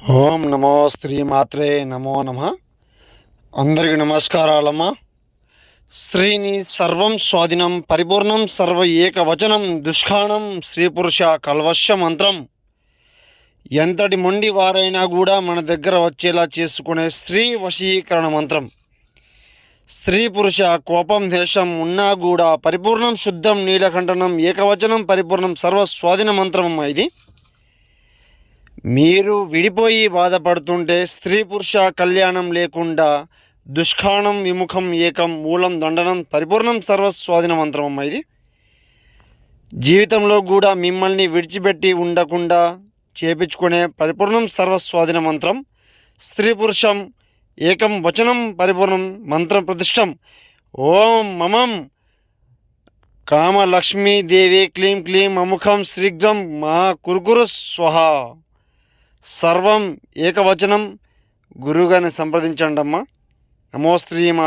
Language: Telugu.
ఓం నమో శ్రీమాత్రే నమో నమ. అందరికి నమస్కారాలమ్మా. స్త్రీని సర్వం స్వాధీనం పరిపూర్ణం సర్వ ఏకవచనం దుష్కాణం స్త్రీ పురుష కల్వశ మంత్రం. ఎంతటి మొండి వారైనా కూడా మన దగ్గర వచ్చేలా చేసుకునే స్త్రీ వశీకరణ మంత్రం. స్త్రీ పురుష కోపం దేశం ఉన్నా కూడా పరిపూర్ణం శుద్ధం నీలకంఠనం ఏకవచనం పరిపూర్ణం సర్వ స్వాధీన మంత్రం అమ్మా ఇది. మీరు విడిపోయి బాధపడుతుంటే స్త్రీ పురుష కళ్యాణం లేకుండా దుష్కాణం విముఖం ఏకం మూలం దండనం పరిపూర్ణం సర్వస్వాధీన మంత్రం అమ్మ ఇది. జీవితంలో కూడా మిమ్మల్ని విడిచిపెట్టి ఉండకుండా చేపించుకునే పరిపూర్ణం సర్వస్వాధీన మంత్రం. స్త్రీ పురుషం ఏకం వచనం పరిపూర్ణం మంత్రం ప్రతిష్టం. ఓం మమం కామలక్ష్మీదేవి క్లీం క్లీం అముఖం శీఘ్రం మా కురుకురు స్వహ. సర్వం ఏకవచనం. గురువుగారిని సంప్రదించండి అమ్మా. నమో శ్రీ